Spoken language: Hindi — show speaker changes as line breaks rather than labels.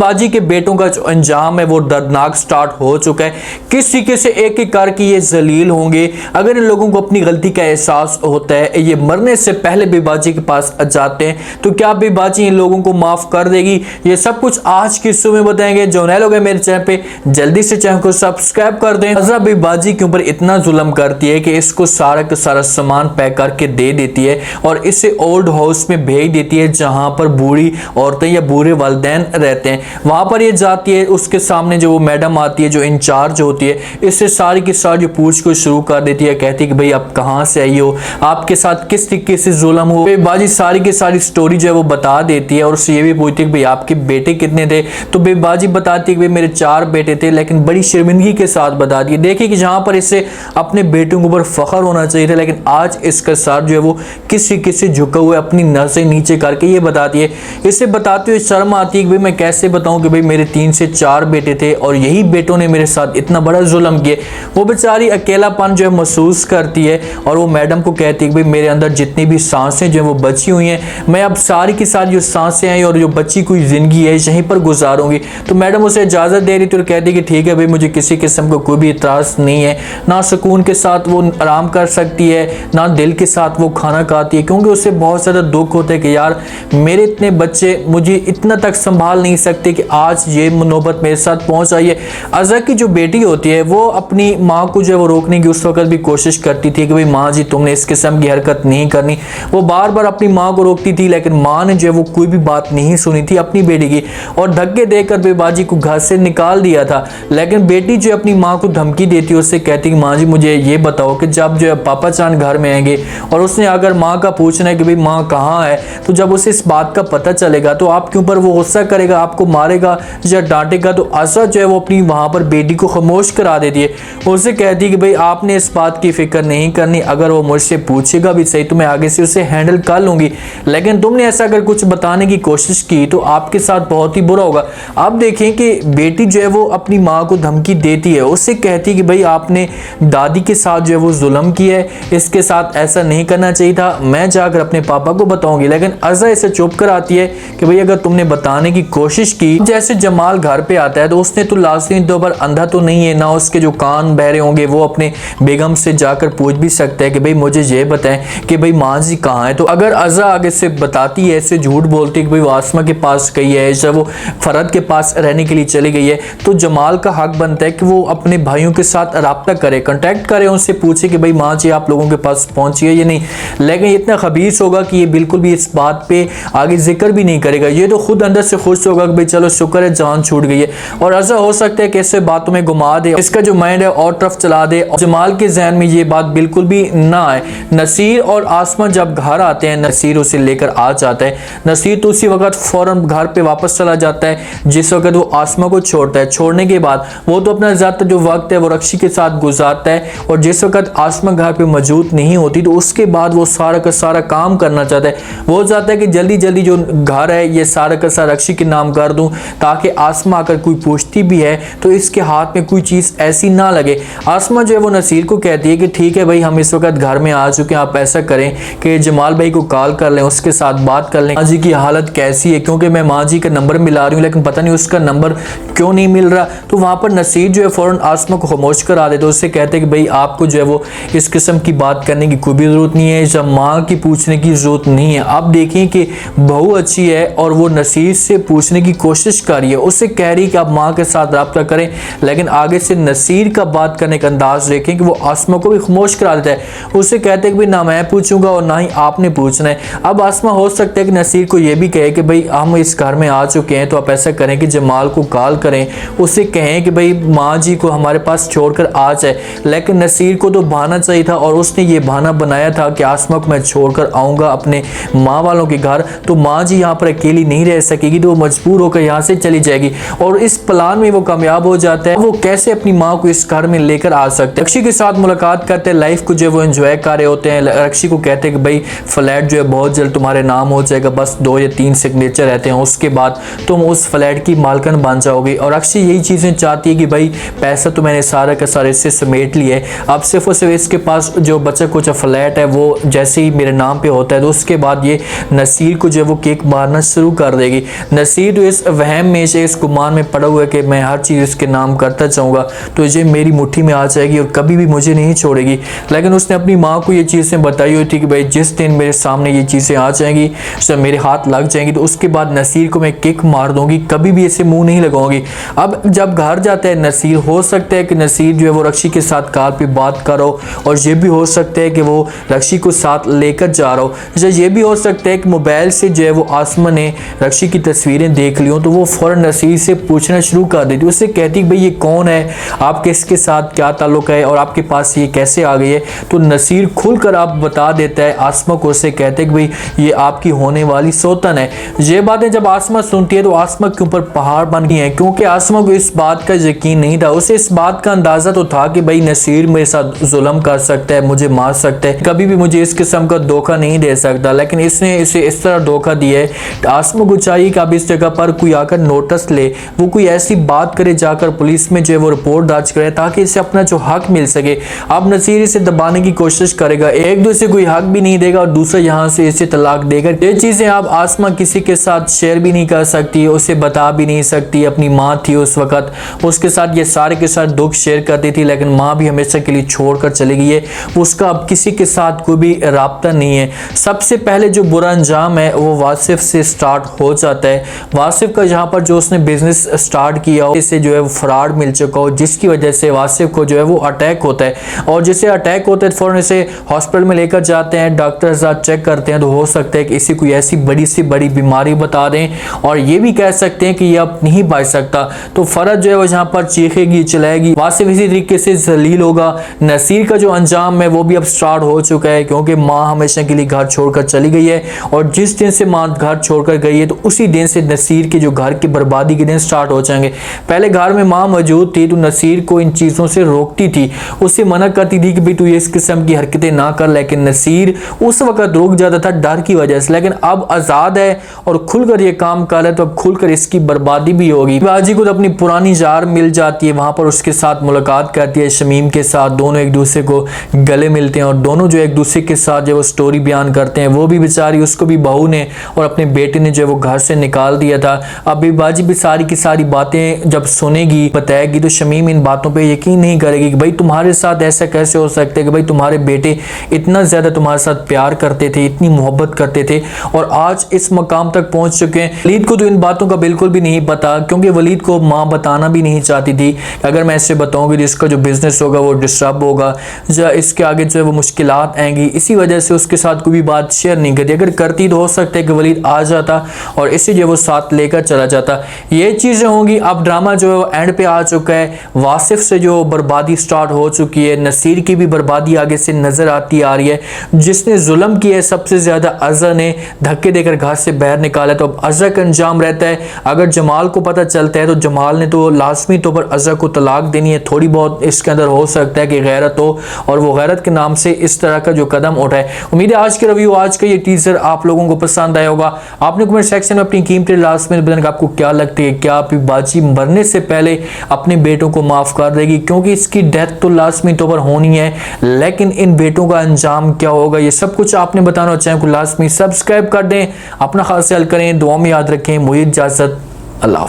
बाजी के बेटों का जो अंजाम है वो दर्दनाक स्टार्ट हो चुका है। किस तरीके से एक एक करके ये जलील होंगे। अगर इन लोगों को अपनी गलती का एहसास होता है, ये मरने से पहले बेबाजी के पास जाते हैं, तो क्या बेबाजी इन लोगों को माफ कर देगी? ये सब कुछ आज की हिस्सों में बताएंगे। जो नए लोग हैं मेरे चैनल पे, जल्दी से चैनल को सब्सक्राइब कर दें। अज़रा बेबाजी के ऊपर इतना जुल्म करती है कि इसको सारा का सारा सामान पैक करके दे देती है और इसे ओल्ड हाउस में भेज देती है जहां पर बूढ़ी औरतें या बूढ़े वालिदैन रहते हैं। वहां पर ये जाती है, उसके सामने जो वो मैडम आती है जो इंचार्ज होती है, इससे सारी की सारी पूछ को शुरू कर देती है। कहती है कि भाई आप कहाँ से आई हो, आपके साथ किस तरीके से जुल्म हो। बेबाजी सारी की सारी स्टोरी जो है वो बता देती है और उससे ये भी पूछती है कि भाई आपके बेटे कितने थे। तो बेबाजी बताती है कि भाई मेरे 4 बेटे थे, लेकिन बड़ी शर्मिंदगी के साथ बता दिए। देखिए कि जहां पर इसे अपने बेटों के ऊपर फख्र होना चाहिए था, लेकिन आज इसका साथ जो है वो किस तरीके से झुका हुआ है, अपनी नज़रें नीचे करके ये बताती है। इसे बताते हुए शर्म आती है कि भाई मैं कैसे बताऊं कि भाई मेरे 3 से 4 बेटे थे और यही बेटों ने मेरे साथ इतना बड़ा जुल्म किया। वो बेचारी अकेलापन जो है महसूस करती है और वो मैडम को कहती है कि भाई मेरे अंदर जितनी भी सांसें जो है वो बची हुई हैं, मैं अब सारी की सारी जो सांसें हैं और जो बची कोई जिंदगी है यहीं पर गुजारूंगी। तो मैडम उसे इजाज़त दे रही थी और कहती है कि ठीक है भाई, मुझे किसी किस्म का कोई भी इतराज़ नहीं है। ना सुकून के साथ वो आराम कर सकती है, ना दिल के साथ वो खाना खाती है, क्योंकि उसे बहुत ज़्यादा दुख होता है कि यार मेरे इतने बच्चे मुझे इतना तक संभाल नहीं सकते कि आज ये नौबत मेरे साथ पहुंच आई है। अज़रा की जो बेटी होती है वो अपनी माँ को जो है वो रोकने की उस वक्त भी कोशिश करती थी कि भाई माँ जी तुमने इस किस्म की हरकत नहीं करनी। वो बार बार अपनी माँ को रोकती थी, लेकिन माँ ने जो है वो कोई भी बात नहीं सुनी थी अपनी बेटी की और धक्के देकर बेबाजी को घर से निकाल दिया था। लेकिन बेटी जो अपनी माँ को धमकी देती है, उससे कहती कि माँ जी मुझे ये बताओ कि जब जो है पापा चांद घर में आएंगे और उसने अगर माँ का पूछना है कि भाई माँ कहाँ है, तो जब उसे इस बात का पता चलेगा तो आपके ऊपर वो गुस्सा करेगा, आपको मारेगा या डांटेगा। तो अज़रा जो है वो अपनी वहां पर बेटी को खामोश करा देती है। उससे कहती है कि भाई आपने इस बात की फिक्र नहीं करनी, अगर वो मुझसे पूछेगा भी सही तो मैं आगे से उसे हैंडल कर लूंगी, लेकिन तुमने ऐसा अगर कुछ बताने की कोशिश की तो आपके साथ बहुत ही बुरा होगा। आप देखें कि बेटी जो है वो अपनी माँ को धमकी देती है, उससे कहती है कि भाई आपने दादी के साथ जो है वो जुल्म किया है, इसके साथ ऐसा नहीं करना चाहिए था, मैं जाकर अपने पापा को बताऊंगी। लेकिन अज़रा इसे चुप कर आती है कि भाई अगर तुमने बताने की कोशिश की। जैसे जमाल घर पे आता है तो उसने तो लाजमी तौर पर अंधा तो नहीं है, ना उसके जो कान बहरे होंगे, वो अपने बेगम से जाकर पूछ भी सकता है कि भाई मुझे ये बताएं कि भाई माँ जी कहाँ है। तो अगर अज़रा आगे से बताती है, ऐसे झूठ बोलती है कि भाई वो आसमा के पास गई है, जब वो फरद के पास रहने के लिए चली गई है, तो जमाल का हक बनता है कि वो अपने भाइयों के साथ रब्ता करे, कांटेक्ट करे, उनसे पूछे कि भाई माँ जी आप लोगों के पास पहुंची है या नहीं। लेकिन इतना खबीस होगा कि ये बिल्कुल भी इस बात पे आगे जिक्र भी नहीं करेगा। ये तो खुद अंदर से खुश होगा कि भाई चलो शुक्र है जान छूट गई है। और ऐसा हो सकता है कि ऐसे बातों में घुमा दे, इसका जो माइंड है और तरफ चला दे और जमाल के जहन में ये बात बिल्कुल भी ना आए। नसीर और आसमा जब घर आते हैं, नसीर उसे लेकर आ जाता है। नसीर तो उसी वक्त फौरन घर पे वापस चला जाता है जिस वक्त वो आसमा को छोड़ता है। छोड़ने के बाद वो तो अपना ज़्यादा जो वक्त है वो रक्षी के साथ गुजारता है और जिस वक्त आसमा घर पे मौजूद नहीं होती तो उसके बाद वो सारा का सारा काम करना चाहता है। वो चाहता है कि जल्दी जल्दी जो घर है ये सारा का सारा रक्षी के नाम कर दूं, ताकि आसमा अगर कोई पूछती भी है तो इसके हाथ में कोई चीज़ ऐसी ना लगे। आसमा जो है वो नसीर को कहती है कि ठीक है भाई हम इस वक्त घर में आ चुके हैं, आप ऐसा करें कि जमाल भाई को कॉल कर लें, उसके साथ बात कर लें माँ जी की हालत कैसी है, क्योंकि मैं माँ जी का नंबर मिला रही हूँ लेकिन पता नहीं उसका नंबर क्यों नहीं मिल रहा। तो वहाँ पर नसीर जो है फ़ौरन आसमा को खामोश करा देते, उससे कहते हैं कि भाई आपको जो है वो इस किस्म की बात करने की कोई भी ज़रूरत नहीं है, जब माँ की पूछने की ज़रूरत नहीं है। आप देखें कि बहू अच्छी है और वो नसीर से पूछने की कोशिश कर रही है, उससे कह रही है कि आप माँ के साथ रब्ता करें, लेकिन आगे से नसीर का बात करने का अंदाज देखें कि वो आसमा को भी खामोश करा देता है। उससे कहते हैं कि भाई ना मैं पूछूंगा और ना ही आपने पूछना है। अब आसमा हो सकता है कि नसीर को ये भी कहे कि भाई हम इस घर में आ चुके हैं, तो आप ऐसा करें कि जमाल को कॉल करें, उससे कहें कि भाई माँ जी को हमारे पास छोड़कर आ जाए। लेकिन नसीर को तो बहाना चाहिए था और उसने ये बहाना बनाया था कि आसमा को मैं छोड़कर आऊँगा अपने माँ वालों के घर, तो माँ जी यहाँ पर अकेली नहीं रह सकेगी, तो वो मजबूर होकर यहाँ से चली जाएगी। और इस प्लान में वो कामयाब हो जाता है। वो कैसे अपनी माँ को इस घर में लेकर आ सकते हैं। रक्षी के साथ मुलाकात करते हैं, लाइफ को जो है वो एंजॉय कर रहे होते हैं। रक्षी को कहते हैं कि भाई फ्लैट जो है बहुत जल्द तुम्हारे नाम हो जाएगा, बस 2 या 3 सिग्नेचर रहते हैं, उसके बाद तुम उस फ्लैट की मालकन बन जाओगे। और रक्षी यही चीज़ें चाहती है कि भाई पैसा तो मैंने सारा का सारा इससे समेट लिया है, अब सिर्फ और सिर्फ इसके पास जो बचा कुछ फ्लैट है वो जैसे ही मेरे नाम पे होता है तो उसके बाद ये नसीर को जो है वो केक मारना शुरू कर देगी। नसीर तो इस वहम में से, इस गुमान में पड़ा हुआ है कि मैं हर चीज़ इसके नाम करता जाऊँगा तो ये मेरी मुट्ठी में आ जाएगी और कभी भी मुझे नहीं छोड़ेगी। लेकिन उसने अपनी माँ को ये चीज़ें बताई हुई थी कि भाई जिस दिन मेरे सामने ये चीज़ें आ जाएंगी, जब मेरे हाथ लग जाएंगी तो उसके बाद नसीर को मैं किक मार दूंगी, कभी भी इसे मुंह नहीं लगाऊंगी। अब जब घर जाता है नसीर, हो सकता है कि नसीर जो है वो रक्षी के साथ कॉल पे बात कर रहा हो, और ये भी हो सकता है कि वो रक्षी को साथ लेकर जा रहा हो, या ये भी हो सकता है कि मोबाइल से जो है वो आसमा ने रक्षी की तस्वीरें देख ली हो तो वो फ़ौरन नसीर से पूछना शुरू कर देती, उससे कहती भाई ये कौन है, आपके इसके साथ क्या ताल्लुक़ है और आपके पास ये कैसे आ गई है। तो नसीर खुलकर आप बता देता है आसमा को, उससे कहते हैं कि भाई ये आपकी होने वाली सौतन है। ये बातें जब आसमा सुनती है तो आसमा के ऊपर पहाड़ बन गई हैं, क्योंकि आसमा को इस बात का यकीन नहीं था। उसे इस बात का अंदाज़ा तो था कि भाई नसीर मेरे साथ जुल्म कर सकता है, मुझे मार सकता है, कभी भी मुझे इस किस्म का धोखा नहीं दे सकता, लेकिन इसने इसे इस तरह धोखा दिया है। आसमा को चाहिए कि अब इस जगह पर कोई आकर नोटिस ले, वो कोई ऐसी बात करे, जाकर पुलिस में जो है वो रिपोर्ट दर्ज करे ताकि इसे अपना जो हक मिल सके। अब नसीर इसे दबाने की कोशिश करेगा, एक दूसरे कोई हक भी नहीं देगा और दूसरा यहाँ से इसे तलाक देगा। ये चीज़ें आप आसमा किसी के साथ शेयर भी नहीं कर सकती, उसे बता भी नहीं सकती। अपनी माँ थी उस वक़्त, उसके साथ ये सारे के साथ दुख शेयर करती थी, लेकिन माँ भी हमेशा के लिए छोड़कर चली गई है। उसका अब किसी के साथ कोई भी राब्ता नहीं है। सबसे पहले जो बुरा अंजाम है वो वासिफ से स्टार्ट हो जाता है। वासिफ का यहाँ पर जो उसने बिजनेस स्टार्ट किया हो, इससे जो है वो फ्रॉड मिल चुका हो, जिसकी वजह से वासिफ को जो है वो अटैक होता है, और जिसे अटैक होता है फ़ौरन इसे हॉस्पिटल में लेकर जाते हैं, डॉक्टर साथ चेक करते हैं तो हो सकता है कि इसी कोई ऐसी बड़ी सी बड़ी बीमारी बता दें और ये भी कह सकते हैं कि ये अब नहीं बच सकता। तो फरज जो है वो यहाँ पर चीखेगी चिल्लाएगी, वासिफ इसी तरीके से जलील होगा। नसीर का जो अंजाम है वो भी अब स्टार्ट हो चुका है, क्योंकि माँ हमेशा के लिए घर छोड़कर चली गई है, और जिस दिन से माँ घर छोड़कर गई है तो उसी दिन से नसीर के जो घर की बर्बादी के दिन स्टार्ट हो जाएंगे। पहले घर में माँ मौजूद थी तो नसीर को इन चीज़ों से रोकती थी, उससे मना करती थी कि भाई तू इस किस्म की हरकतें ना कर, लेकिन नसीर उस वक्त रुक जाता था डर की वजह से। लेकिन अब आज़ाद है और खुलकर ये काम कर रहा है तो अब खुलकर इसकी बर्बादी भी होगी। बाजी को तो अपनी पुरानी जार मिल जाती है, वहाँ पर उसके साथ मुलाकात करती है शमीम के साथ, दोनों एक दूसरे को गले मिलते हैं और दोनों जो एक दूसरे के साथ जो वो स्टोरी बयान करते हैं। वो भी बेचारी, उसको भी बहू ने और अपने बेटे ने जो है वो घर से निकाल दिया था। अब बेबाजी भी सारी की सारी बातें जब सुनेगी बताएगी तो शमीम इन बातों पे यकीन नहीं करेगी कि भाई तुम्हारे साथ ऐसा कैसे हो सकता है कि भाई तुम्हारे बेटे इतना ज़्यादा तुम्हारे साथ प्यार करते थे, इतनी मोहब्बत करते थे और आज इस मकाम तक पहुंच चुके हैं। वलीद को तो इन बातों का बिल्कुल भी नहीं पता, क्योंकि वलीद को माँ बताना भी नहीं चाहती थी कि अगर मैं इससे बताऊंगी तो इसका जो बिजनेस होगा वो डिस्टर्ब होगा, या इसके आगे जो है वो मुश्किलात आएंगी। इसी वजह से उसके साथ कोई भी बात शेयर नहीं करती। अगर करती तो हो सकता है कि वलीद आ जाता और इसे जो वो साथ लेकर चला जाता। ये चीज़ें होंगी। अब ड्रामा जो है वो एंड पे आ चुका है। वासिफ से जो बर्बादी स्टार्ट हो चुकी है, नसीर की भी बर्बादी आगे से नजर आती आ रही है। जिसने जुल्म किया है सबसे ज़्यादा अज़हर ने धक्के देकर घर से बाहर निकाला, तो अब अज़हर का अंजाम रहता है। अगर जमाल को पता चलता है तो जमाल ने तो लाजमी तौर पर अज़हर को तलाक देनी है। थोड़ी बहुत इसके अंदर हो सकता है कि गैरत हो और वो गैरत के नाम से इस तरह का जो कदम उठाए। उम्मीद है आज के रिव्यू, आज का ये टीजर आप लोगों को पसंद आया होगा। आपने कमेंट सेक्शन में अपनी कीमती लास्ट में बताना आपको क्या लगती है, क्या आपकी बाजी मरने से पहले अपने बेटों को माफ कर देगी, क्योंकि इसकी डेथ तो लाजमी तौर पर होनी है, लेकिन इन बेटों का अंजाम क्या होगा ये सब कुछ आपने बताना। चैनल को लाजमी सब्सक्राइब कर दें, अपना खास ख्याल करें, दुआ में याद रखें। मुझे इजाजत, अल्लाह।